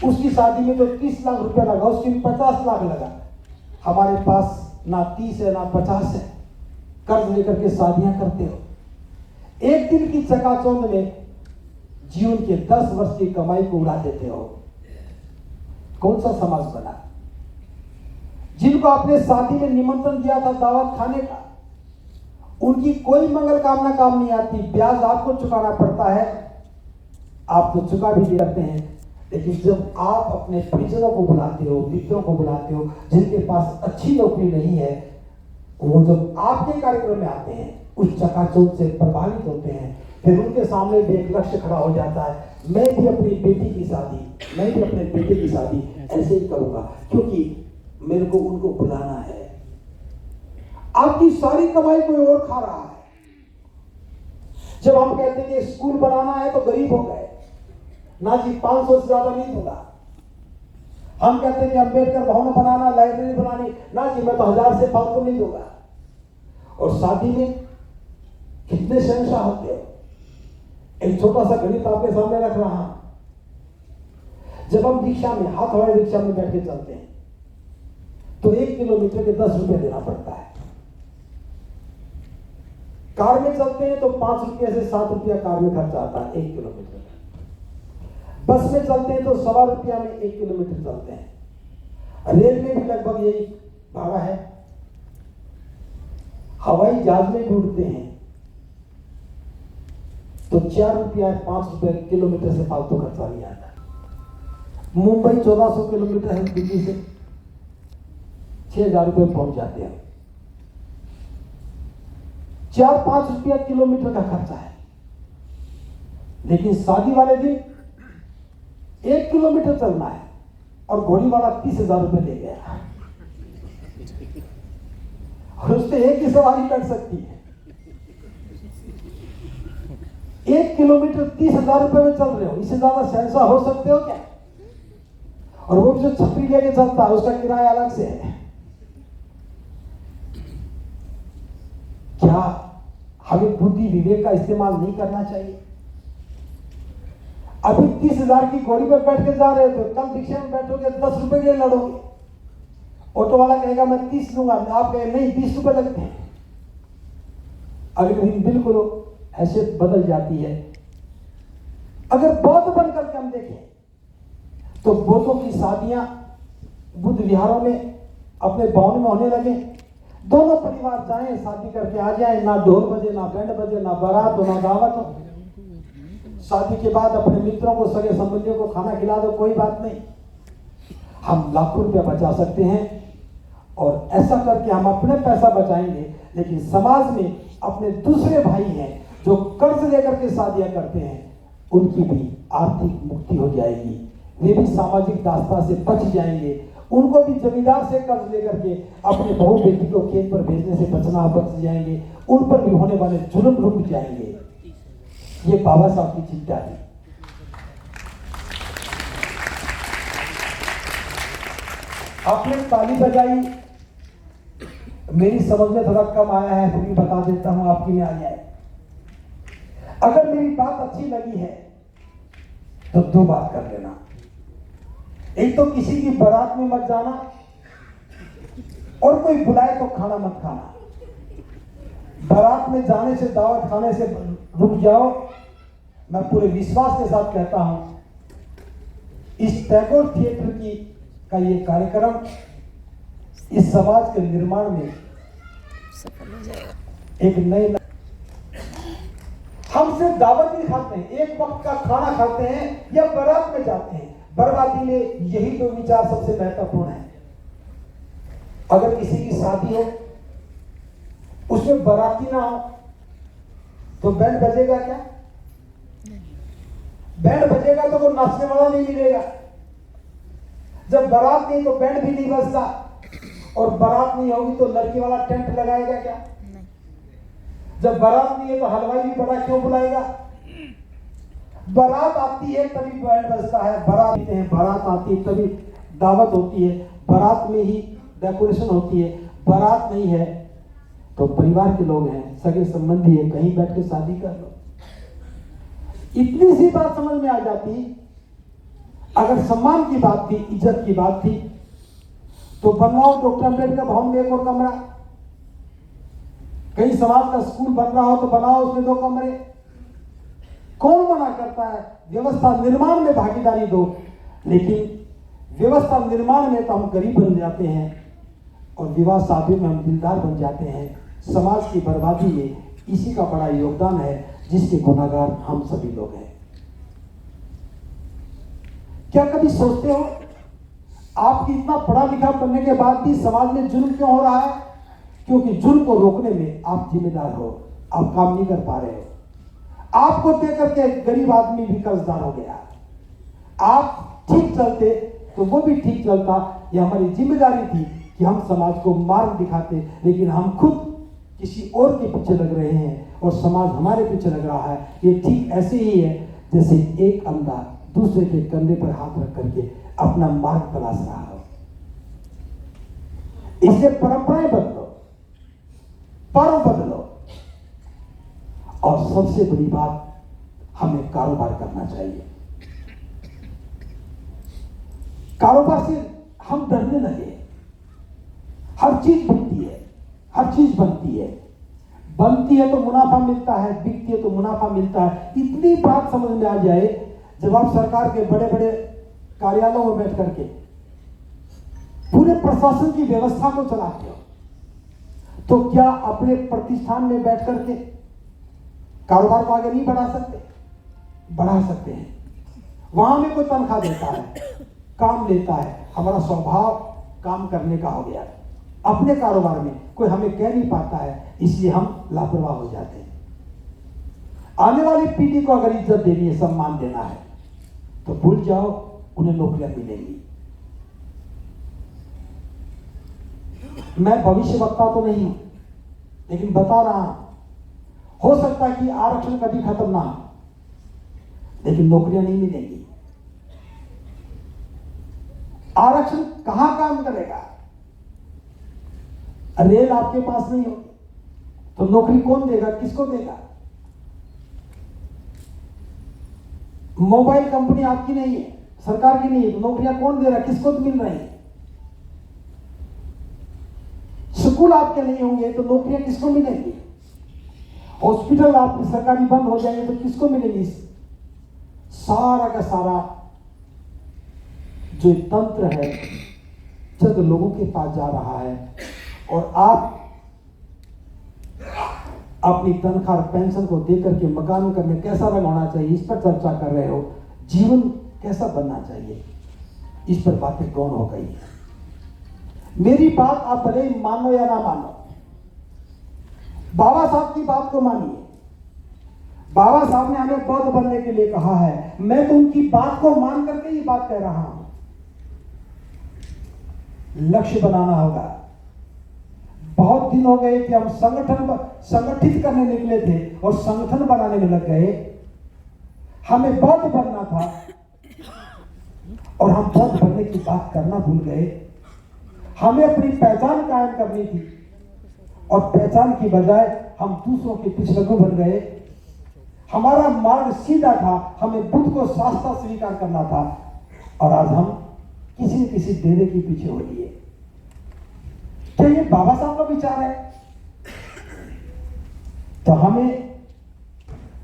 उसकी शादी में तो 30 लाख रुपया लगा, उसकी में 50 लाख लगा। हमारे पास ना 30 है ना 50 है, कर्ज लेकर के शादियां करते हो। एक दिन की चकाचौंध में जीवन के 10 वर्ष की कमाई को उड़ा देते हो। कौन सा समाज बना? जिनको आपने शादी में निमंत्रण दिया था दावत खाने का, उनकी कोई मंगल कामना काम नहीं आती। ब्याज आपको चुकाना पड़ता है, आप तो चुका भी करते हैं। लेकिन जब आप अपने परिजनों को बुलाते हो, मित्रों को बुलाते हो, जिनके पास अच्छी नौकरी नहीं है, वो जब आपके कार्यक्रम में आते हैं उस चकाचौंध से प्रभावित होते हैं। फिर उनके सामने भी एक लक्ष्य खड़ा हो जाता है, मैं भी अपनी बेटी की शादी, मैं भी अपने बेटे की शादी ऐसे ही करूंगा, क्योंकि मेरे को उनको बुलाना है। आपकी सारी कमाई कोई और खा रहा है। जब हम कहते हैं कि स्कूल बनाना है तो गरीब हो गए, ना जी 500 से ज्यादा नहीं दूंगा। हम कहते हैं कि अंबेडकर भवन बनाना, लाइब्रेरी बनानी, ना जी मैं तो 1000 से फालतू नहीं दूंगा। और शादी में कितने शहंशाह होते हो। एक छोटा सा गणित आपके सामने रख रहा हूं। जब हम रिक्शा में, हाथ वाले रिक्शा में बैठ के चलते हैं तो 1 किलोमीटर के 10 रुपए देना पड़ता है। कार में चलते हैं तो 5 रुपये से 7 रुपया कार में खर्च आता है 1 किलोमीटर। बस में चलते हैं तो 1.25 रुपया में 1 किलोमीटर चलते हैं। रेल में भी लगभग यही भाड़ा है। हवाई जहाज में भी उड़ते हैं तो 4 रुपया 5 रुपये किलोमीटर से फालतू खर्चा नहीं आता। मुंबई 1400 किलोमीटर है दिल्ली से, 6000 रुपये पहुंच जाते हैं। 4-5 रुपया किलोमीटर का खर्चा है। लेकिन शादी वाले दिन 1 किलोमीटर चलना है और घोड़ी वाला 30,000 रुपये ले गया और उससे एक ही सवारी कर सकती है। 1 किलोमीटर 30,000 रुपये में चल रहे हो, इससे ज्यादा शहंशाह हो सकते हो क्या? और वो जो छतरी लेके चलता है उसका किराया अलग से है। क्या हमें बुद्धि विवेक का इस्तेमाल नहीं करना चाहिए? अभी 30,000 की घोड़ी पर बैठ के जा रहे हो, तो कल रिक्शा में बैठोगे 10 रुपए के लिए लड़ोगे। ऑटो वाला कहेगा मैं 30 लूंगा, आप कहेंगे नहीं 20 रुपए लगते हैं। अगले दिन बिल्कुल हैसियत बदल जाती है। अगर बौद्ध बन करके हम देखें तो बौद्धों की शादियां बुद्ध विहारों में अपने भवन में होने लगे। दोनों परिवार जाएं, शादी करके आ जाएं, ना ढोल बजे, ना बैंड बजे, ना बारात हो, ना दावत हो। शादी के बाद अपने मित्रों को, सगे संबंधियों को खाना खिला दो, कोई बात नहीं। हम लाखों रुपया बचा सकते हैं और ऐसा करके हम अपने पैसा बचाएंगे। लेकिन समाज में अपने दूसरे भाई हैं जो कर्ज लेकर के शादियां करते हैं, उनकी भी आर्थिक मुक्ति हो जाएगी। वे भी सामाजिक दास्तां से बच जाएंगे। उनको भी जमींदार से कर्ज लेकर के अपने बहू बेटी को खेत पर भेजने से बचना बच जाएंगे। उन पर भी होने वाले जुल्म रुक जाएंगे। ये बाबा साहब की चिंता थी। आपने ताली बजाई, मेरी समझ में थोड़ा कम आया है, फिर भी बता देता हूं, आपकी में आ जाए। अगर मेरी बात अच्छी लगी है तो 2 बात कर लेना। एक तो किसी की बारात में मत जाना, और कोई बुलाए तो खाना मत खाना। बारात में जाने से, दावत खाने से रुक जाओ। मैं पूरे विश्वास के साथ कहता हूं, इस टैगोर थिएटर की का ये कार्यक्रम इस समाज के निर्माण में सफल हो जाएगा। एक नए हम सिर्फ दावत नहीं खाते हैं, एक वक्त का खाना खाते हैं या बारात में जाते हैं। बर्बादी में यही 2 विचार सबसे महत्वपूर्ण है। अगर किसी की शादी हो, उसमें बाराती ना हो तो बैंड बजेगा क्या? बैंड बजेगा तो वो नाचने वाला नहीं मिलेगा। जब बारात नहीं तो बैंड भी नहीं बजता, और बारात नहीं होगी तो लड़की वाला टेंट लगाएगा क्या? जब बारात नहीं है तो हलवाई भी बड़ा क्यों बुलाएगा? बारात आती है तभी बैंड बजता है, बारात आती है तभी दावत होती है, बारात में ही डेकोरेशन होती है। बारात नहीं है तो परिवार के लोग हैं, सगे संबंधी है, कहीं बैठ के शादी कर लो। इतनी सी बात समझ में आ जाती। अगर सम्मान की बात थी, इज्जत की बात थी, तो बनवाओ डॉक्टर अम्बेडकर भवन में एक और कमरा। कहीं समाज का स्कूल बन रहा हो तो बनाओ उसमें 2 कमरे। कौन मना करता है? व्यवस्था निर्माण में भागीदारी दो। लेकिन व्यवस्था निर्माण में तो हम गरीब बन जाते हैं और विवाह शादी में हम दिलदार बन जाते हैं। समाज की बर्बादी में इसी का बड़ा योगदान है, जिसके गुनाहगार हम सभी लोग हैं। क्या कभी सोचते हो आपकी इतना पढ़ा लिखा बनने के बाद भी समाज में जुल्म क्यों हो रहा है? क्योंकि जुल्म को रोकने में आप जिम्मेदार हो, आप काम नहीं कर पा रहे हो। आपको देख करके गरीब आदमी भी कर्जदार हो गया। आप ठीक चलते तो वो भी ठीक चलता। ये हमारी जिम्मेदारी थी कि हम समाज को मार्ग दिखाते, लेकिन हम खुद किसी और के पीछे लग रहे हैं और समाज हमारे पीछे लग रहा है। ये ठीक ऐसे ही है जैसे एक अंधा दूसरे के कंधे पर हाथ रख करके अपना मार्ग तलाश रहा हो। इसलिए परंपराएं बदलो, पर्व बदलो, और सबसे बड़ी बात, हमें कारोबार करना चाहिए। कारोबार से हम डरने लगे। हर चीज बिकती है, हर चीज बनती है। बनती है तो मुनाफा मिलता है, बिकती है तो मुनाफा मिलता है। इतनी बात समझ में आ जाए, जब आप सरकार के बड़े बड़े कार्यालयों में बैठ करके पूरे प्रशासन की व्यवस्था को चलाते हो, तो क्या अपने प्रतिष्ठान में बैठ करके कारोबार को आगे नहीं बढ़ा सकते? बढ़ा सकते हैं। वहां में कोई तनख्वाह देता है, काम लेता है। हमारा स्वभाव काम करने का हो गया। अपने कारोबार में कोई हमें कह नहीं पाता है, इसलिए हम लापरवाह हो जाते हैं। आने वाली पीढ़ी को अगर इज्जत देनी है, सम्मान देना है, तो भूल जाओ उन्हें नौकरियां मिलेंगी। मैं भविष्यवक्ता तो नहीं हूं, लेकिन बता रहा हूं, हो सकता है कि आरक्षण कभी खत्म ना हो, लेकिन नौकरियां नहीं मिलेंगी। आरक्षण कहां काम करेगा? रेल आपके पास नहीं होगी तो नौकरी कौन देगा? किसको देगा? मोबाइल कंपनी आपकी नहीं है, सरकार की नहीं है, तो नौकरियां कौन दे रहा है? किसको तो मिल रही है? स्कूल आपके नहीं होंगे तो नौकरियां किसको मिलेंगी? हॉस्पिटल आपके सरकारी बंद हो जाएंगे तो किसको मिलेंगी? सारा का सारा जो तंत्र है चंद लोगों के पास जा रहा है, और आप अपनी तनख्वाह और पेंशन को देकर के मकान का में कैसा रंग होना चाहिए, इस पर चर्चा कर रहे हो। जीवन कैसा बनना चाहिए, इस पर बातें कौन हो गई? मेरी बात आप भले ही मानो या ना मानो, बाबा साहब की बात को मानिए। बाबा साहब ने हमें बौद्ध बनने के लिए कहा है, मैं तो उनकी बात को मान करके ही बात कह रहा हूं। लक्ष्य बनाना होगा। बहुत दिन हो गए कि हम संगठित करने निकले थे और संगठन बनाने में लग गए। हमें बौद्ध बनना था और हम बौद्ध बनने की बात करना भूल गए। हमें अपनी पहचान कायम करनी थी और पहचान की बजाय हम दूसरों के पिछलग्गू बन गए। हमारा मार्ग सीधा था, हमें बुद्ध को शास्त्र स्वीकार करना था, और आज हम किसी न किसी डेरे के पीछे हो लिए। क्या ये बाबा साहब का विचार है? तो हमें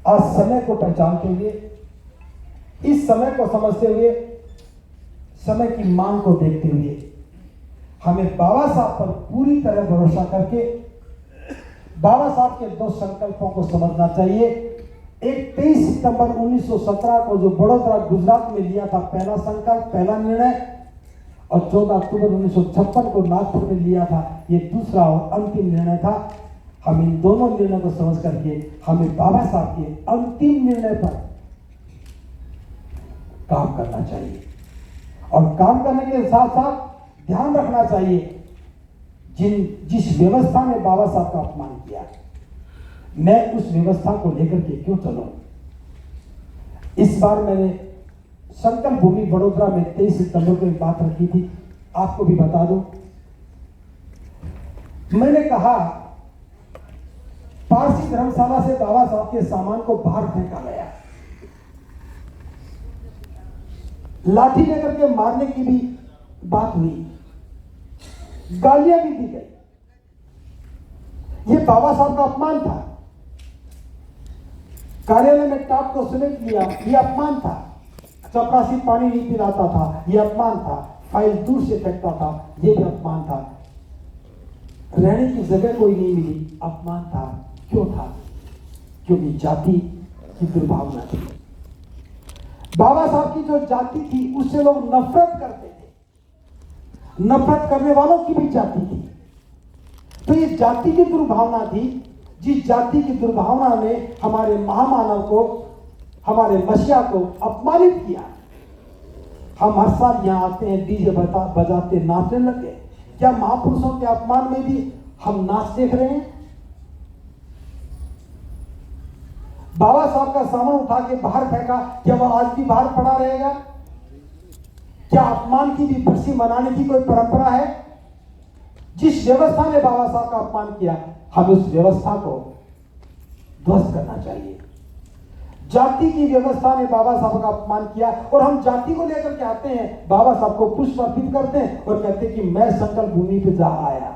आज समय को पहचानते हुए, इस समय को समझते हुए, समय की मांग को देखते हुए, हमें बाबा साहब पर पूरी तरह भरोसा करके बाबा साहब के 2 संकल्पों को समझना चाहिए। एक 23 सितंबर 1917 को जो बड़ोदरा गुजरात में लिया था पहला संकल्प, पहला निर्णय, और 14 अक्टूबर 1956 को नागपुर में लिया था ये दूसरा और अंतिम निर्णय था। हम इन दोनों निर्णय को समझ करके हमें बाबा साहब के अंतिम निर्णय पर काम करना चाहिए, और काम करने के साथ साथ ध्यान रखना चाहिए जिस व्यवस्था ने बाबा साहब का अपमान किया, मैं उस व्यवस्था को लेकर के क्यों चलूं। इस बार मैंने संकल्प भूमि बड़ोदरा में 23 सितंबर को एक बात रखी थी, आपको भी बता दूं। मैंने कहा पारसी धर्मशाला से बाबा साहब के सामान को बाहर फेंका गया, लाठी लेकर के मारने की भी बात हुई, गालियां भी दी गई। ये बाबा साहब का अपमान था। कार्यालय में टाप को समेट लिया, ये अपमान था। चपरासी पानी नहीं पिलाता था, ये अपमान था। फाइल दूर से फेंकता था, ये भी अपमान था। रहने की जगह कोई नहीं मिली, अपमान था। क्यों था? क्योंकि जाति की दुर्भावना थी। बाबा साहब की जो जाति थी उससे लोग नफरत करते थे। नफरत करने वालों की भी जाति थी। तो ये जाति की दुर्भावना थी, जिस जाति की दुर्भावना ने हमारे महामानव को, हमारे मसीहा को अपमानित किया। हम हर साल यहाँ आते हैं, डीजे बजाते नाचने लगे। क्या महापुरुषों के अपमान में भी हम नाच देख रहे हैं? बाबा साहब का सामान उठा के बाहर फेंका, क्या वह आज भी बाहर पड़ा रहेगा? क्या अपमान की भी खुशी मनाने की कोई परंपरा है? जिस व्यवस्था ने बाबा साहब का अपमान किया, हमें उस व्यवस्था को ध्वस्त करना चाहिए। जाति की व्यवस्था ने बाबा साहब का अपमान किया और हम जाति को लेकर के आते हैं, बाबा साहब को पुष्प अर्पित करते हैं और कहते हैं कि मैं संकल्प भूमि पे जा आया।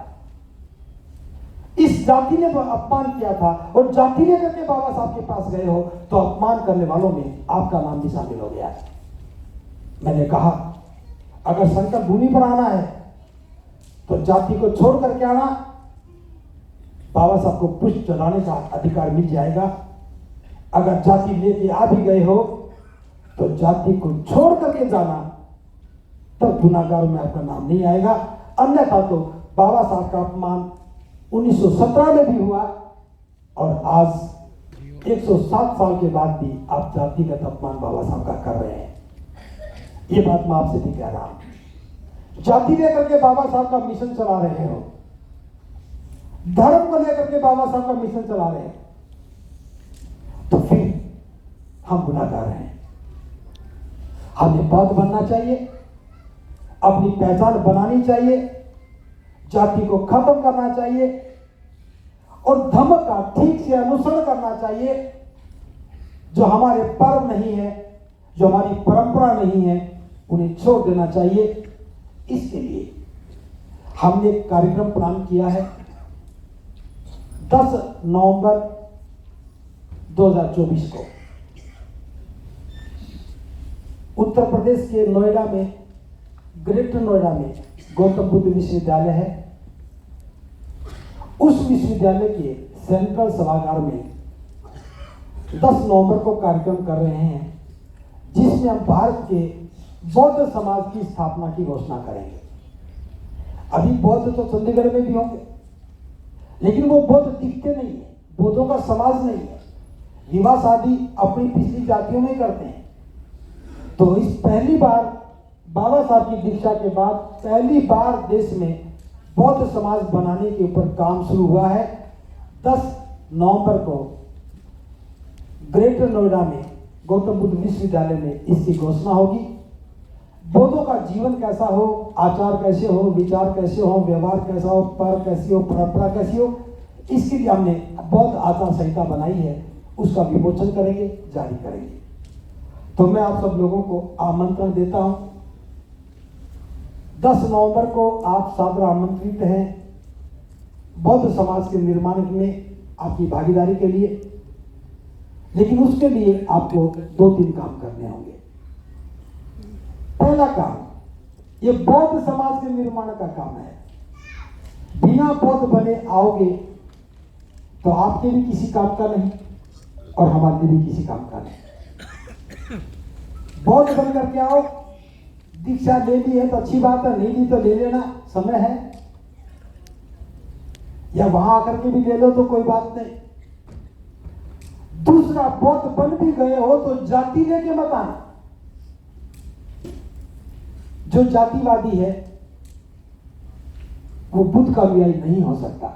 इस जाति ने अपमान किया था और जाति लेकर के बाबा साहब के पास गए हो तो अपमान करने वालों में आपका नाम भी शामिल हो गया। मैंने कहा अगर संकल्प भूमि पर आना है तो जाति को छोड़ करके आना, बाबा साहब को पुष्प चढ़ाने का अधिकार मिल जाएगा। अगर जाति लेके आ भी गए हो तो जाति को छोड़ करके जाना, तब गुनाहगारों में आपका नाम नहीं आएगा। अन्यथा तो बाबा साहब का अपमान 1917 में भी हुआ और आज 107 साल के बाद भी आप जातिगत अपमान बाबा साहब का कर रहे हैं। ये बात मैं आपसे भी कह रहा हूं। जाति लेकर के बाबा साहब का मिशन चला रहे हो, धर्म को लेकर के बाबा साहब का मिशन चला रहे हैं, तो फिर हम गुनाहगार हैं। हमें बौद्ध बनना चाहिए, अपनी पहचान बनानी चाहिए, जाति को खत्म करना चाहिए और धर्म का ठीक से अनुसरण करना चाहिए। जो हमारे पर्व नहीं है, जो हमारी परंपरा नहीं है, उन्हें छोड़ देना चाहिए। इसके लिए हमने एक कार्यक्रम प्लान किया है। 10 नवंबर 2024 को उत्तर प्रदेश के नोएडा में, ग्रेटर नोएडा में गौतम बुद्ध विश्वविद्यालय है। उस विश्वविद्यालय के सेंट्रल सभागार में 10 नवंबर को कार्यक्रम कर रहे हैं, जिसमें हम भारत के बौद्ध समाज की स्थापना की घोषणा करेंगे। अभी बौद्ध तो चंडीगढ़ में भी होंगे, लेकिन वो बौद्ध दिखते नहीं है, बौद्धों का समाज नहीं है। विवाह शादी अपनी पिछली जातियों में करते हैं। तो इस पहली बार बाबा साहब की दीक्षा के बाद पहली बार देश में बौद्ध समाज बनाने के ऊपर काम शुरू हुआ है। 10 नवंबर को ग्रेटर नोएडा में गौतम बुद्ध विश्वविद्यालय में इसकी घोषणा होगी। बौद्धों का जीवन कैसा हो, आचार कैसे हो, विचार कैसे हो, व्यवहार कैसा हो, पर्व कैसी हो, परंपरा कैसी हो, इसके लिए हमने बौद्ध आचार संहिता बनाई है। उसका विमोचन करेंगे, जारी करेंगे। तो मैं आप सब लोगों को आमंत्रण देता हूं। 10 नवंबर को आप सादर आमंत्रित हैं बौद्ध समाज के निर्माण में आपकी भागीदारी के लिए। लेकिन उसके लिए आपको 2-3 काम करने होंगे। पहला काम, ये बौद्ध समाज के निर्माण का काम है। बिना बौद्ध बने आओगे तो आपके भी किसी काम का नहीं और हमारे भी किसी काम का नहीं। बौद्ध बन करके आओ, दीक्षा ले ली है तो अच्छी बात है, नहीं ली तो ले लेना, समय है। या वहां आकर के भी ले लो तो कोई बात नहीं। दूसरा, बौद्ध बन भी गए हो तो जाति लेके मत आना। जो जातिवादी है वो बुद्ध का अनुयायी नहीं हो सकता।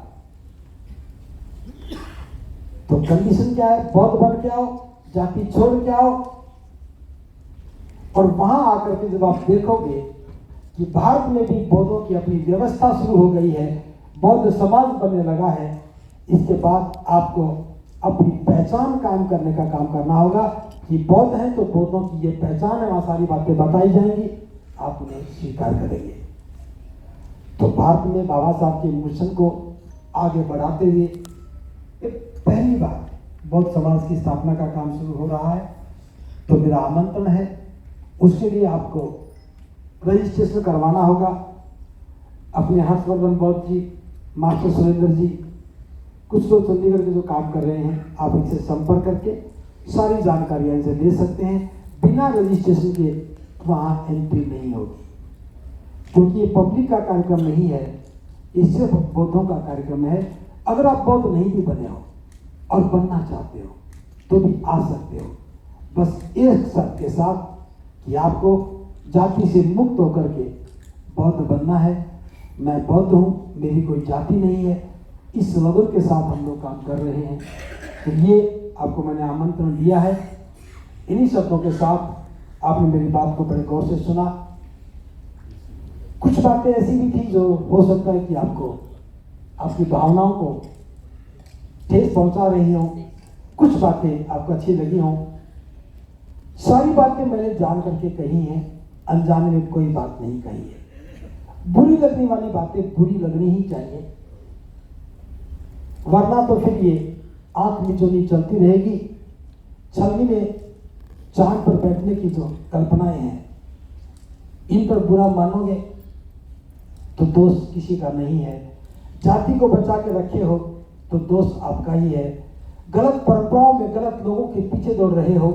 तो कंडीशन क्या है? बौद्ध बन के आओ, जाति छोड़ के आओ। और वहां आकर के जब आप देखोगे कि भारत में भी बौद्धों की अपनी व्यवस्था शुरू हो गई है, बौद्ध समाज बनने लगा है, इसके बाद आपको अपनी पहचान कायम करने का काम करना होगा। कि बौद्ध हैं तो बौद्धों की ये पहचान है, वहां सारी बातें बताई जाएंगी, आप उन्हें स्वीकार करेंगे। तो भारत में बाबा साहब के मिशन को आगे बढ़ाते हुए पहली बार बौद्ध समाज की स्थापना का काम शुरू हो रहा है। तो मेरा आमंत्रण है, उसके लिए आपको रजिस्ट्रेशन करवाना होगा। अपने हर्षवर्धन बौद्ध जी, मास्टर सुरेंद्र जी, कुछ लोग चंडीगढ़ के जो काम कर रहे हैं, आप इनसे संपर्क करके सारी जानकारियां इनसे ले सकते हैं। बिना रजिस्ट्रेशन के वहाँ एंट्री नहीं होगी, क्योंकि ये पब्लिक का कार्यक्रम नहीं है, ये सिर्फ बौद्धों का कार्यक्रम है। अगर आप बौद्ध नहीं भी बने हो और बनना चाहते हो तो भी आ सकते हो, बस एक शर्त के साथ कि आपको जाति से मुक्त होकर के बौद्ध बनना है। मैं बौद्ध हूँ, मेरी कोई जाति नहीं है, इस स्लोगन के साथ हम लोग काम कर रहे हैं। तो ये आपको मैंने आमंत्रण दिया है। इन्हीं शब्दों के साथ आपने मेरी बात को बड़े गौर से सुना। कुछ बातें ऐसी भी थी जो हो सकता है कि आपको आपकी भावनाओं को ठेस पहुंचा रही हों, कुछ बातें आपको अच्छी लगी हों। सारी बातें मैंने जान करके कही हैं, अनजाने में कोई बात नहीं कही है। बुरी लगने वाली बातें बुरी लगनी ही चाहिए, वरना तो फिर ये आंख मिचौनी चलती रहेगी। छलनी में चांद पर बैठने की जो कल्पनाएं हैं, इन पर बुरा मानोगे तो दोष किसी का नहीं है। जाति को बचा के रखे हो तो दोष आपका ही है। गलत परंपराओं में गलत लोगों के पीछे दौड़ रहे हो